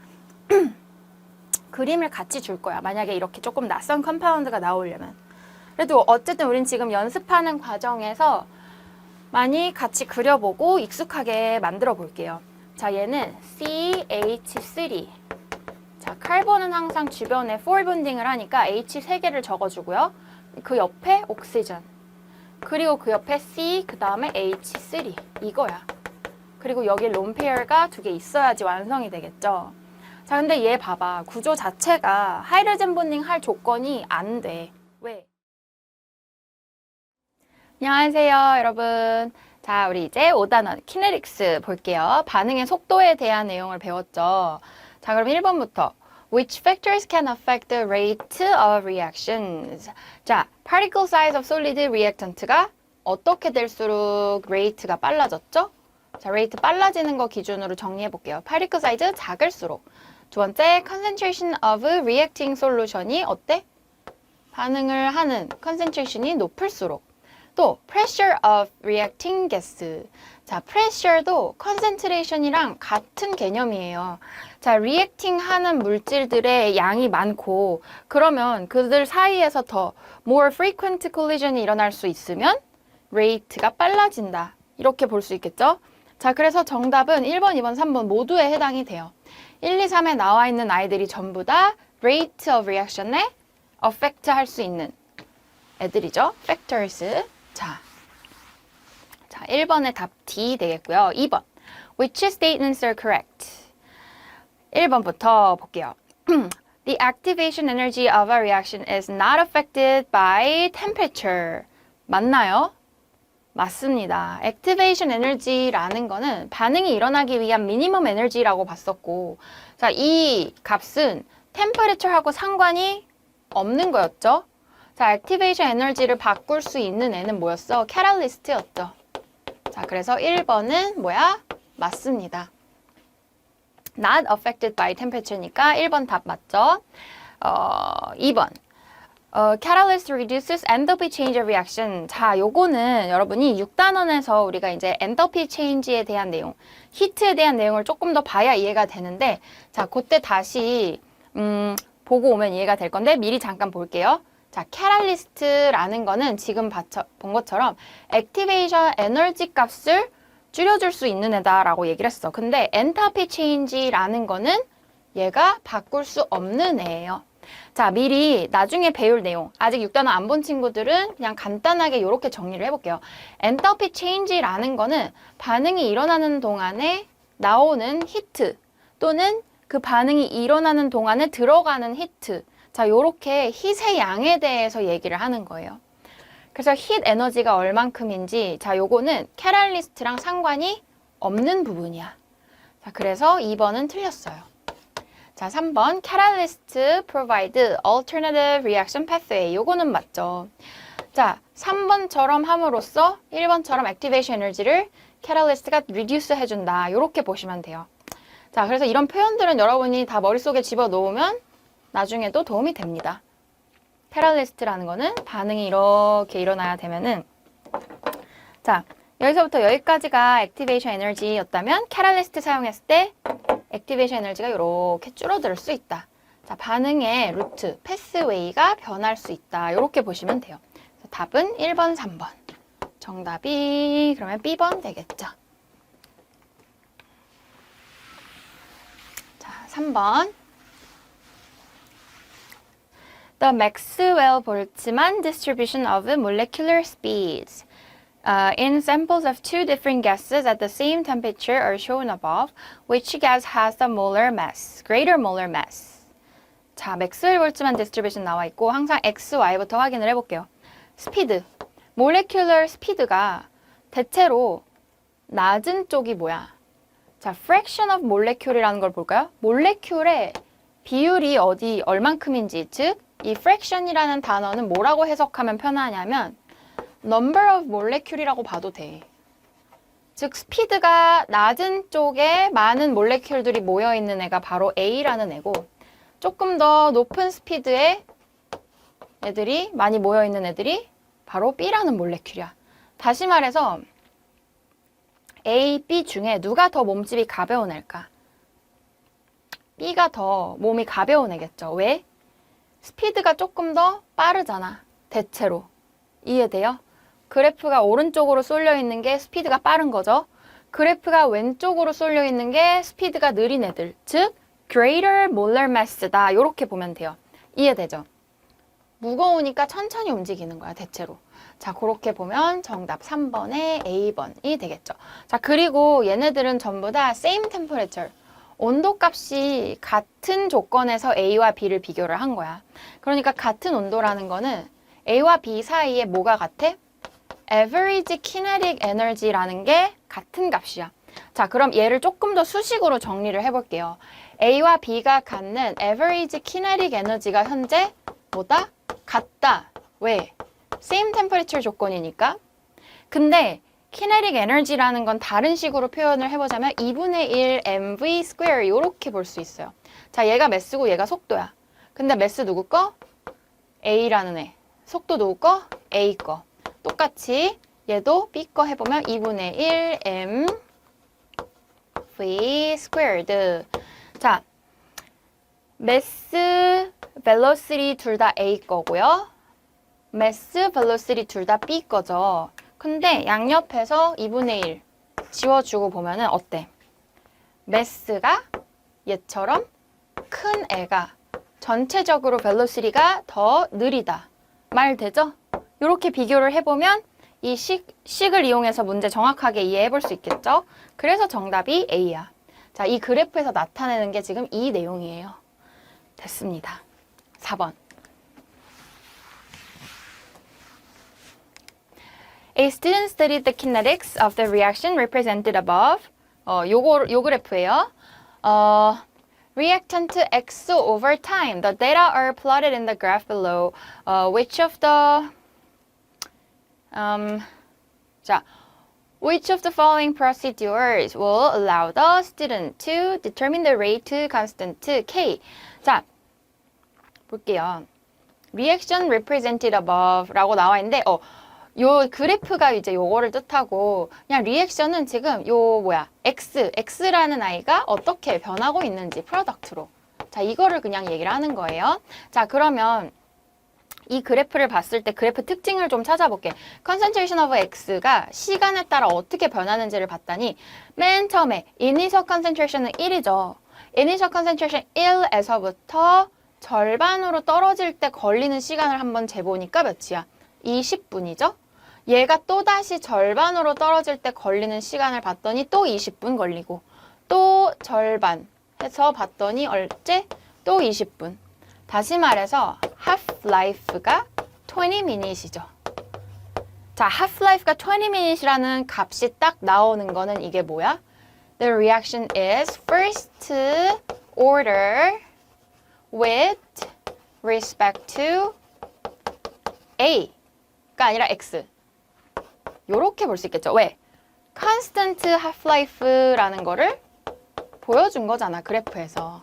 그림을 같이 줄 거야. 만약에 이렇게 조금 낯선 컴파운드가 나오려면. 그래도 어쨌든 우린 지금 연습하는 과정에서 많이 같이 그려보고 익숙하게 만들어 볼게요. 자, 얘는 CH3. 자, 칼본은 항상 주변에 4 본딩을 하니까 H 3개를 적어주고요. 그 옆에 옥시전. 그리고 그 옆에 C, 그 다음에 H3. 이거야. 그리고 여기 론페어가 2개 있어야지 완성이 되겠죠. 자, 근데 얘 봐봐. 구조 자체가 하이드로젠 본딩 할 조건이 안 돼. 왜? 안녕하세요, 여러분. 자, 우리 이제 5단원 키네틱스 볼게요. 반응의 속도에 대한 내용을 배웠죠. 자, 그럼 1번부터 Which factors can affect the rate of reactions? 자, particle size of solid reactant가 어떻게 될수록 rate가 빨라졌죠? 자, rate 빨라지는 거 기준으로 정리해 볼게요. particle size 작을수록. 두 번째, concentration of reacting solution이 어때? 반응을 하는 concentration이 높을수록. 또 pressure of reacting gas. 자, pressure도 concentration이랑 같은 개념이에요. 자, reacting 하는 물질들의 양이 많고 그러면 그들 사이에서 더 more frequent collision이 일어날 수 있으면 rate가 빨라진다. 이렇게 볼 수 있겠죠? 자, 그래서 정답은 1번, 2번, 3번 모두에 해당이 돼요. 1, 2, 3에 나와 있는 아이들이 전부 다 rate of reaction에 affect 할 수 있는 애들이죠. factors. 자, 1번의 답 D 되겠고요. 2번. Which statements are correct? 1번부터 볼게요. The activation energy of a reaction is not affected by temperature. 맞나요? 맞습니다. activation energy라는 거는 반응이 일어나기 위한 미니멈 에너지라고 봤었고, 자, 이 값은 temperature하고 상관이 없는 거였죠. 자, 액티베이션 에너지를 바꿀 수 있는 애는 뭐였어? 캐탈리스트였죠. 자, 그래서 1번은 뭐야? 맞습니다. Not affected by temperature니까 1번 답 맞죠? 2번. Catalyst reduces enthalpy change of reaction. 자, 요거는 여러분이 6단원에서 우리가 이제 enthalpy change에 대한 내용, 히트에 대한 내용을 조금 더 봐야 이해가 되는데, 자, 그때 다시 보고 오면 이해가 될 건데 미리 잠깐 볼게요. 자, 캐탈리스트라는 거는 지금 본 것처럼 액티베이션 에너지 값을 줄여줄 수 있는 애다라고 얘기를 했어. 근데 엔탈피 체인지라는 거는 얘가 바꿀 수 없는 애예요. 자, 미리 나중에 배울 내용, 아직 6단원 안 본 친구들은 그냥 간단하게 이렇게 정리를 해볼게요. 엔탈피 체인지라는 거는 반응이 일어나는 동안에 나오는 히트 또는 그 반응이 일어나는 동안에 들어가는 히트, 자, 요렇게 힛의 양에 대해서 얘기를 하는 거예요. 그래서 힛 에너지가 얼만큼인지, 자, 요거는 캐탈리스트랑 상관이 없는 부분이야. 자, 그래서 2번은 틀렸어요. 자, 3번 catalyst provide alternative reaction pathway. 요거는 맞죠. 자, 3번처럼 함으로써 1번처럼 activation 에너지를 catalyst가 reduce 해준다. 요렇게 보시면 돼요. 자, 그래서 이런 표현들은 여러분이 다 머릿속에 집어넣으면 나중에도 도움이 됩니다. 캐탈리스트라는 거는 반응이 이렇게 일어나야 되면은, 자, 여기서부터 여기까지가 액티베이션 에너지였다면 캐탈리스트 사용했을 때 액티베이션 에너지가 이렇게 줄어들 수 있다. 자, 반응의 루트, 패스웨이가 변할 수 있다. 이렇게 보시면 돼요. 그래서 답은 1번, 3번. 정답이 그러면 B번 되겠죠. 자, 3번. The Maxwell-Boltzmann distribution of molecular speeds in samples of two different gases at the same temperature are shown above. Which gas has the molar mass, greater molar mass? 자, 맥스웰-볼츠만 디스트리뷰션 나와 있고 항상 X, Y부터 확인을 해볼게요. 스피드, 모레큘러 스피드가 대체로 낮은 쪽이 뭐야? 자, fraction of molecule이라는 걸 볼까요? 몰레큘의 비율이 얼만큼인지, 즉, 이 fraction이라는 단어는 뭐라고 해석하면 편하냐면 number of molecule이라고 봐도 돼. 즉, 스피드가 낮은 쪽에 많은 몰레큘들이 모여있는 애가 바로 A라는 애고, 조금 더 높은 스피드의 애들이 많이 모여있는 애들이 바로 B라는 몰레큘이야. 다시 말해서 A, B 중에 누가 더 몸집이 가벼운 애일까? B가 더 몸이 가벼운 애겠죠. 왜? 스피드가 조금 더 빠르잖아. 대체로. 이해돼요? 그래프가 오른쪽으로 쏠려 있는 게 스피드가 빠른 거죠. 그래프가 왼쪽으로 쏠려 있는 게 스피드가 느린 애들. 즉, greater molar mass다. 이렇게 보면 돼요. 이해되죠? 무거우니까 천천히 움직이는 거야, 대체로. 자, 그렇게 보면 정답 3번의 A번이 되겠죠. 자, 그리고 얘네들은 전부 다 same temperature. 온도값이 같은 조건에서 A와 B를 비교를 한 거야. 그러니까 같은 온도라는 거는 A와 B 사이에 뭐가 같아? average kinetic energy라는 게 같은 값이야. 자, 그럼 얘를 조금 더 수식으로 정리를 해볼게요. A와 B가 갖는 average kinetic energy가 현재 뭐다? 같다. 왜? same temperature 조건이니까. 근데 kinetic energy라는 건 다른 식으로 표현을 해보자면 2분의 1 mv square 이렇게 볼 수 있어요. 자, 얘가 매스고 얘가 속도야. 근데 매스 누구 거? A라는 애. 속도 누구 거? A 거. 똑같이 얘도 B 거 해보면 2분의 1 mv squared. 자, mass, velocity 둘 다 A 거고요. mass, velocity 둘 다 B 거죠. 근데 양옆에서 2분의 1 지워주고 보면은 어때? mass가 얘처럼 큰 애가 전체적으로 velocity가 더 느리다. 말 되죠? 이렇게 비교를 해보면 이 식을 이용해서 문제 정확하게 이해해 볼 수 있겠죠? 그래서 정답이 A야. 자, 이 그래프에서 나타내는 게 지금 이 내용이에요. 됐습니다. 4번. A student studied the kinetics of the reaction represented above. 요 그래프예요. Reactant X over time. The data are plotted in the graph below. Which of the following procedures will allow the student to determine the rate constant K? 자, 볼게요. Reaction represented above라고 나와 있는데, 요 그래프가 이제 요거를 뜻하고, 그냥 리액션은 지금 X라는 아이가 어떻게 변하고 있는지 프로덕트로. 자, 이거를 그냥 얘기를 하는 거예요. 자, 그러면 이 그래프를 봤을 때 그래프 특징을 좀 찾아볼게. concentration of X가 시간에 따라 어떻게 변하는지를 봤더니 맨 처음에 initial concentration은 1이죠. initial concentration 1에서부터 절반으로 떨어질 때 걸리는 시간을 한번 재보니까 몇이야? 20분이죠? 얘가 또다시 절반으로 떨어질 때 걸리는 시간을 봤더니 또 20분 걸리고 또 절반 해서 봤더니 얼째? 또 20분. 다시 말해서 half-life가 20minutes이죠. 자, half-life가 20minutes이라는 값이 딱 나오는 거는 이게 뭐야? The reaction is first order with respect to A가 아니라 X. 요렇게 볼 수 있겠죠. 왜? constant half-life라는 거를 보여준 거잖아, 그래프에서.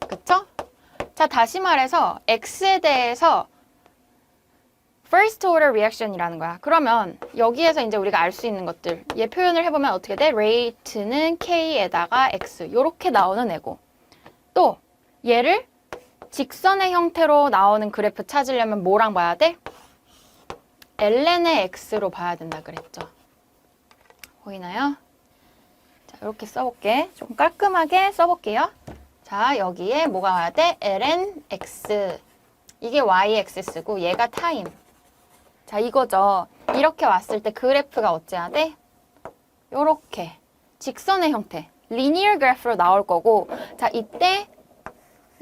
그쵸? 자, 다시 말해서 X에 대해서 first order reaction이라는 거야. 그러면 여기에서 이제 우리가 알 수 있는 것들, 얘 표현을 해보면 어떻게 돼? rate는 K에다가 X 요렇게 나오는 애고, 또 얘를 직선의 형태로 나오는 그래프 찾으려면 뭐랑 봐야 돼? ln의 x로 봐야 된다 그랬죠. 보이나요? 자, 이렇게 써볼게. 좀 깔끔하게 써볼게요. 자, 여기에 뭐가 와야 돼? ln x. 이게 y-axis고 얘가 타임. 자, 이거죠. 이렇게 왔을 때 그래프가 어째야 돼? 요렇게 직선의 형태, 리니어 그래프로 나올 거고, 자, 이때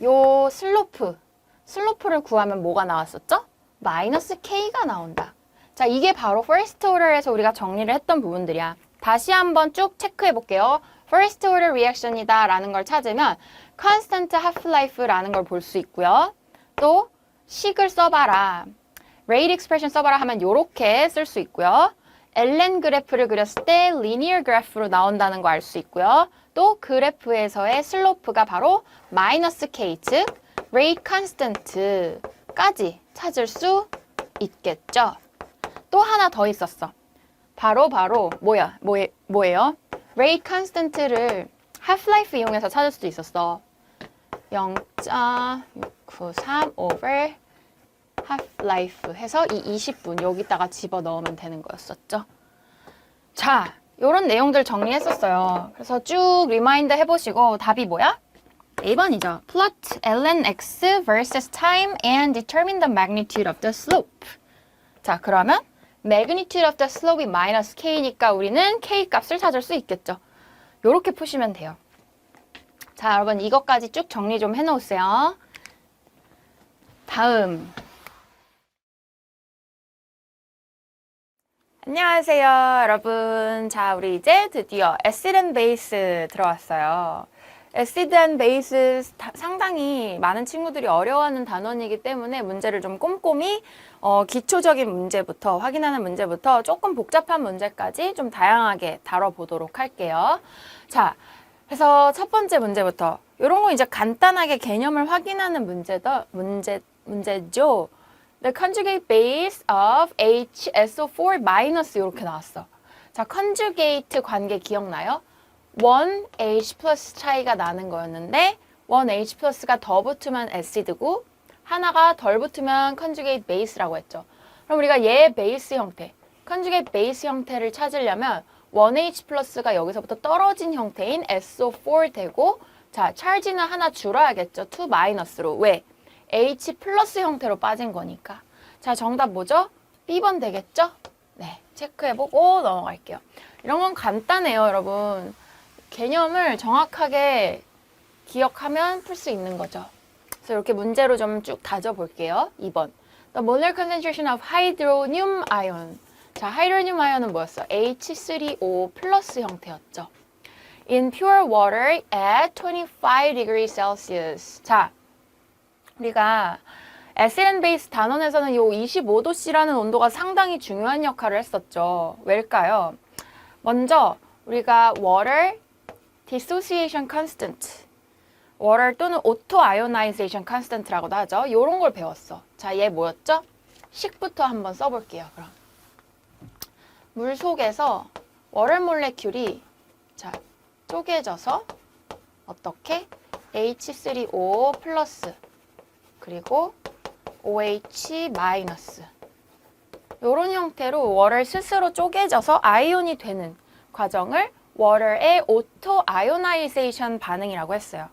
요 슬로프를 구하면 뭐가 나왔었죠? 마이너스 k가 나온다. 자, 이게 바로 first order에서 우리가 정리를 했던 부분들이야. 다시 한번 쭉 체크해 볼게요. first order reaction이다 라는 걸 찾으면 constant half-life라는 걸 볼 수 있고요. 또 식을 써봐라. rate expression 써봐라 하면 이렇게 쓸 수 있고요. LN 그래프를 그렸을 때 linear 그래프로 나온다는 거 알 수 있고요. 또 그래프에서의 슬로프가 바로 마이너스 K, 즉 rate constant까지 찾을 수 있겠죠. 또 하나 더 있었어. 바로 뭐예요? rate constant를 half-life 이용해서 찾을 수도 있었어. 0.693 over half-life 해서 이 20분 여기다가 집어넣으면 되는 거였었죠. 자, 요런 내용들 정리했었어요. 그래서 쭉 리마인드 해보시고 답이 뭐야? 1번이죠. Plot ln(x) versus time and determine the magnitude of the slope. 자, 그러면 magnitude of the slope이 마이너스 k니까 우리는 k 값을 찾을 수 있겠죠. 요렇게 푸시면 돼요. 자, 여러분 이것까지 쭉 정리 좀 해놓으세요. 다음. 안녕하세요, 여러분. 자, 우리 이제 드디어 acid and base 들어왔어요. acid and base 상당히 많은 친구들이 어려워하는 단원이기 때문에 문제를 좀 꼼꼼히 기초적인 문제부터 확인하는 문제부터 조금 복잡한 문제까지 좀 다양하게 다뤄보도록 할게요. 자, 그래서 첫 번째 문제부터 이런 거 이제 간단하게 개념을 확인하는 문제죠. The conjugate base of HSO4 마이너스 이렇게 나왔어. 자, conjugate 관계 기억나요? 1H 플러스 차이가 나는 거였는데 1H 플러스가 더 붙으면 acid고 하나가 덜 붙으면 conjugate base라고 했죠. 그럼 우리가 얘 베이스 형태, conjugate base 형태를 찾으려면 1H 플러스가 여기서부터 떨어진 형태인 SO4 되고 자, 찰지는 하나 줄어야겠죠. 2 마이너스로. 왜? H 플러스 형태로 빠진 거니까. 자, 정답 뭐죠? B번 되겠죠? 네, 체크해보고 넘어갈게요. 이런 건 간단해요, 여러분. 개념을 정확하게 기억하면 풀 수 있는 거죠. 그래서 이렇게 문제로 좀 쭉 다져볼게요. 2번. The molar concentration of hydronium ion. 자, 하이드로늄 아이언은 뭐였어? H3O 플러스 형태였죠. In pure water at 25 degrees Celsius. 자, 우리가 acid and base 단원에서는 이 25도씨라는 온도가 상당히 중요한 역할을 했었죠. 왜일까요? 먼저 우리가 water dissociation constant, water 또는 auto ionization constant라고도 하죠. 이런 걸 배웠어. 자, 얘 뭐였죠? 식부터 한번 써볼게요. 그럼 물 속에서 워터 몰레큘이 자, 쪼개져서 어떻게? H3O 플러스 그리고 OH 마이너스 이런 형태로 워터 스스로 쪼개져서 아이온이 되는 과정을 워터의 오토 아이오나이제이션 반응이라고 했어요.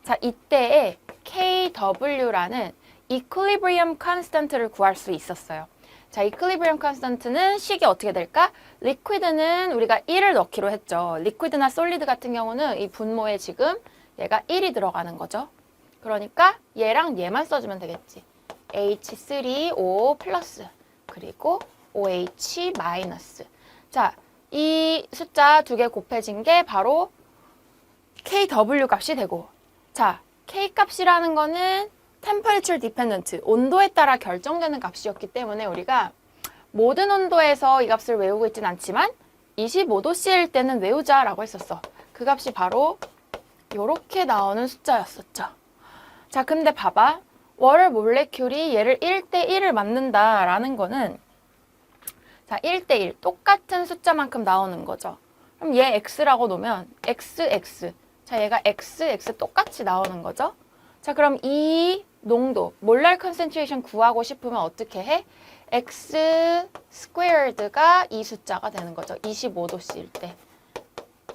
자, 이때에 KW라는 이퀄리브리엄 컨스턴트를 구할 수 있었어요. 자, 이퀄리브리엄 컨스턴트는 식이 어떻게 될까? 리퀴드는 우리가 1을 넣기로 했죠. 리퀴드나 솔리드 같은 경우는 이 분모에 지금 얘가 1이 들어가는 거죠. 그러니까 얘랑 얘만 써주면 되겠지. H3O 플러스 그리고 OH 마이너스. 자, 이 숫자 두 개 곱해진 게 바로 KW 값이 되고 자, K 값이라는 거는 temperature dependent, 온도에 따라 결정되는 값이었기 때문에 우리가 모든 온도에서 이 값을 외우고 있진 않지만 25도씨일 때는 외우자라고 했었어. 그 값이 바로 이렇게 나오는 숫자였었죠. 자, 근데 봐봐. 워터 몰레큘이 얘를 1대1을 만든다라는 거는 자, 1대1 똑같은 숫자만큼 나오는 거죠. 그럼 얘 x라고 놓으면 xx. 자, 얘가 xx 똑같이 나오는 거죠. 자, 그럼 이 농도, 몰랄 컨센트레이션 구하고 싶으면 어떻게 해? x 스퀘어드가 이 숫자가 되는 거죠. 25도씨일 때.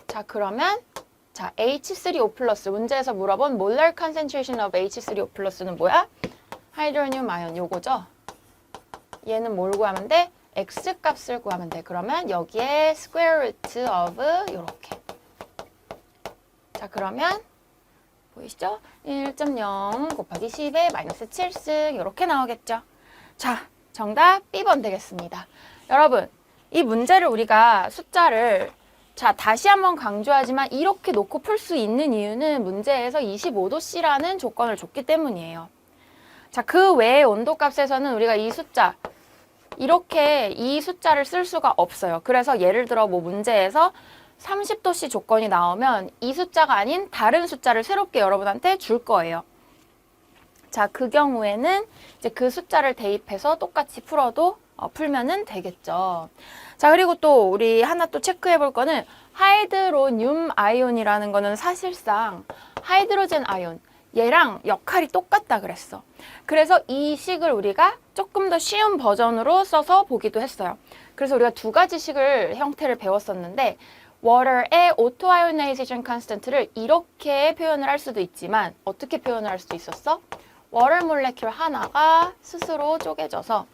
자, 그러면 자, H3O 플러스 문제에서 물어본 몰랄 컨센트레이션 of H3O 플러스는 뭐야? 하이드로늄 아이온 요거죠. 얘는 뭘 구하면 돼? x 값을 구하면 돼. 그러면 여기에 square root of 요렇게. 자, 그러면 보이시죠? 1.0 곱하기 10의 마이너스 7승 이렇게 나오겠죠. 자, 정답 B번 되겠습니다. 여러분, 이 문제를 우리가 숫자를 자, 다시 한번 강조하지만 이렇게 놓고 풀 수 있는 이유는 문제에서 25도씨라는 조건을 줬기 때문이에요. 자, 그 외의 온도값에서는 우리가 이 숫자, 이렇게 이 숫자를 쓸 수가 없어요. 그래서 예를 들어 뭐 문제에서 30도씨 조건이 나오면 이 숫자가 아닌 다른 숫자를 새롭게 여러분한테 줄 거예요. 자, 그 경우에는 이제 그 숫자를 대입해서 똑같이 풀면은 되겠죠. 자, 그리고 또 우리 하나 또 체크해 볼 거는 하이드로늄 아이온이라는 거는 사실상 하이드로젠 아이온, 얘랑 역할이 똑같다 그랬어. 그래서 이 식을 우리가 조금 더 쉬운 버전으로 써서 보기도 했어요. 그래서 우리가 두 가지 식을 형태를 배웠었는데 water의 auto ionization constant를 이렇게 표현을 할 수도 있지만 어떻게 표현을 할 수도 있었어? water 모레큘 하나가 스스로 쪼개져서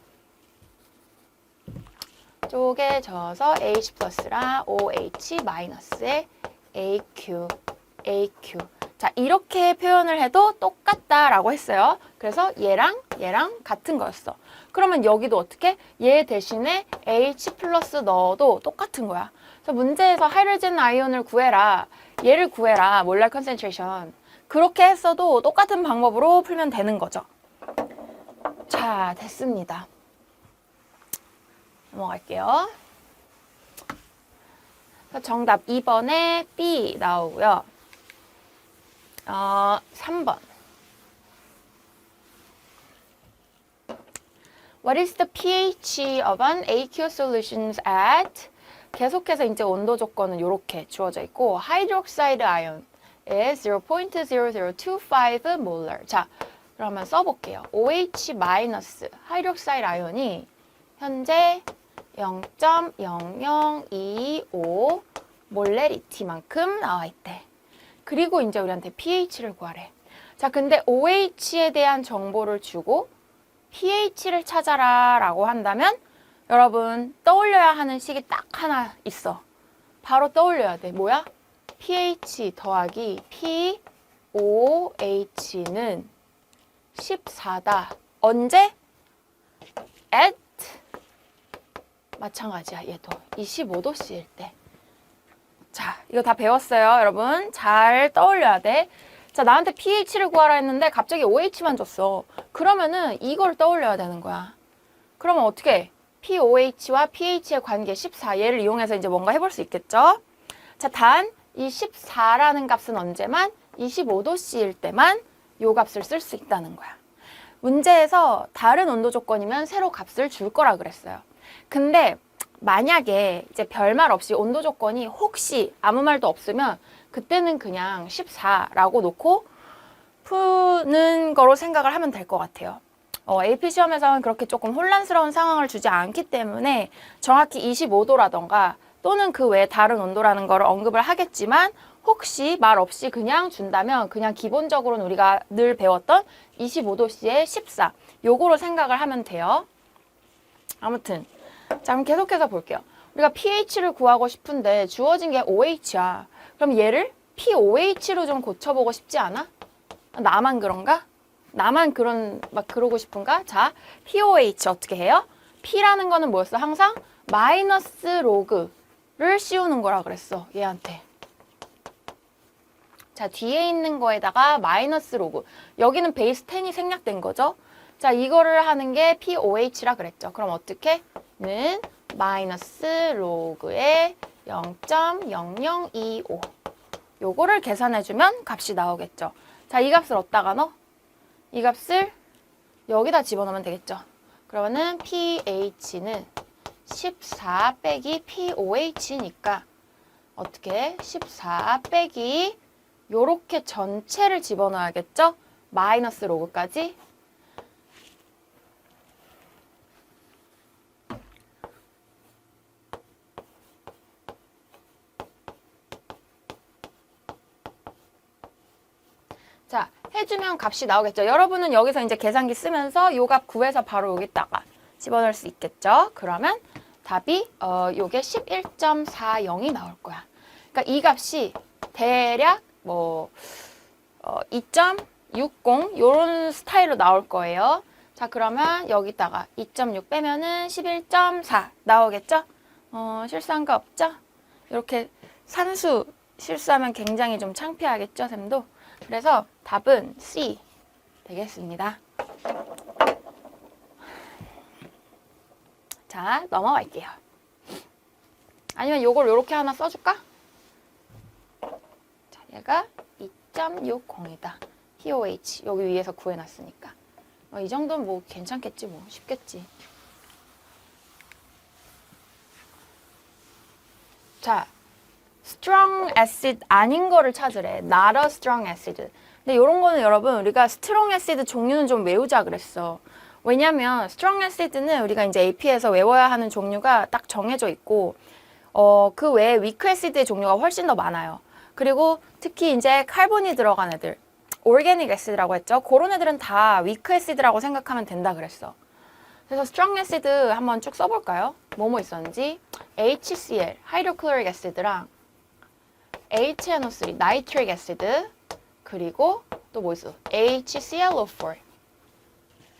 H 플러스랑 OH 마이너스의 AQ. 자, 이렇게 표현을 해도 똑같다라고 했어요. 그래서 얘랑 같은 거였어. 그러면 여기도 어떻게? 얘 대신에 H 플러스 넣어도 똑같은 거야. 그래서 문제에서 하이드로젠 아이온을 구해라. 얘를 구해라. 몰랄 컨센트레이션. 그렇게 했어도 똑같은 방법으로 풀면 되는 거죠. 자, 됐습니다. 넘어갈게요. 정답 2번에 B 나오고요. 3번. What is the pH of an aqueous solutions at? 계속해서 이제 온도 조건은 이렇게 주어져 있고 hydroxide ion is 0.0025 molar. 자, 그러면 써볼게요. OH 마이너스 하이드록사이드 아이온이 현재 0.0025 몰레리티만큼 나와 있대. 그리고 이제 우리한테 pH를 구하래. 자, 근데 OH에 대한 정보를 주고 pH를 찾아라 라고 한다면 여러분 떠올려야 하는 식이 딱 하나 있어. 바로 떠올려야 돼. 뭐야? pH 더하기 POH는 14다. 언제? at 마찬가지야. 얘도 25도씨일 때. 자, 이거 다 배웠어요, 여러분. 잘 떠올려야 돼. 자, 나한테 pH를 구하라 했는데 갑자기 OH만 줬어. 그러면은 이걸 떠올려야 되는 거야. 그러면 어떻게 해? POH와 pH의 관계 14, 얘를 이용해서 이제 뭔가 해볼 수 있겠죠? 자, 단 이 14라는 값은 언제만? 25도씨일 때만 요 값을 쓸 수 있다는 거야. 문제에서 다른 온도 조건이면 새로 값을 줄 거라 그랬어요. 근데 만약에 이제 별말 없이 온도 조건이 혹시 아무 말도 없으면 그때는 그냥 14라고 놓고 푸는 거로 생각을 하면 될 것 같아요. AP 시험에서는 그렇게 조금 혼란스러운 상황을 주지 않기 때문에 정확히 25도라던가 또는 그 외에 다른 온도라는 걸 언급을 하겠지만 혹시 말 없이 그냥 준다면 그냥 기본적으로는 우리가 늘 배웠던 25도씨의 14 요거로 생각을 하면 돼요. 아무튼 자, 그럼 계속해서 볼게요. 우리가 pH를 구하고 싶은데 주어진 게 OH야. 그럼 얘를 POH로 좀 고쳐보고 싶지 않아? 나만 그런가? 나만 그러고 싶은가? 자, POH 어떻게 해요? P라는 거는 뭐였어? 항상 마이너스 로그를 씌우는 거라 그랬어. 얘한테. 자, 뒤에 있는 거에다가 마이너스 로그. 여기는 베이스 10이 생략된 거죠. 자, 이거를 하는 게 POH라 그랬죠. 그럼 어떻게? 는 마이너스 로그의 0.0025. 요거를 계산해주면 값이 나오겠죠. 자, 이 값을 어디다가 넣어? 이 값을 여기다 집어넣으면 되겠죠. 그러면은 pH는 14 빼기 POH니까 어떻게 14 빼기 요렇게 전체를 집어넣어야겠죠? 마이너스 로그까지. 자, 해주면 값이 나오겠죠. 여러분은 여기서 이제 계산기 쓰면서 요 값 구해서 바로 여기다가 집어넣을 수 있겠죠. 그러면 답이 요게 11.40이 나올 거야. 그러니까 이 값이 대략 뭐 2.60 요런 스타일로 나올 거예요. 자, 그러면 여기다가 2.6 빼면은 11.4 나오겠죠? 실수한 거 없죠? 이렇게 산수 실수하면 굉장히 좀 창피하겠죠, 쌤도? 그래서 답은 C 되겠습니다. 자, 넘어갈게요. 아니면 요걸 요렇게 하나 써줄까? 자, 얘가 2.60이다. POH 여기 위에서 구해놨으니까. 이 정도는 뭐 괜찮겠지, 뭐 쉽겠지. 자, strong acid 아닌 거를 찾으래. not a strong acid. 근데 이런 거는 여러분 우리가 strong acid 종류는 좀 외우자 그랬어. 왜냐면 strong acid는 우리가 이제 AP에서 외워야 하는 종류가 딱 정해져 있고 그 외에 weak acid의 종류가 훨씬 더 많아요. 그리고 특히 이제 칼본이 들어간 애들, organic acid라고 했죠. 그런 애들은 다 weak acid라고 생각하면 된다 그랬어. 그래서 strong acid 한번 쭉 써볼까요? 뭐뭐 있었는지 HCl, hydrochloric acid랑 HNO3, nitric acid, 그리고 또 뭐 있어? HClO4,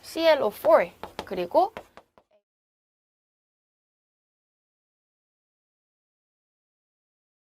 ClO4, 그리고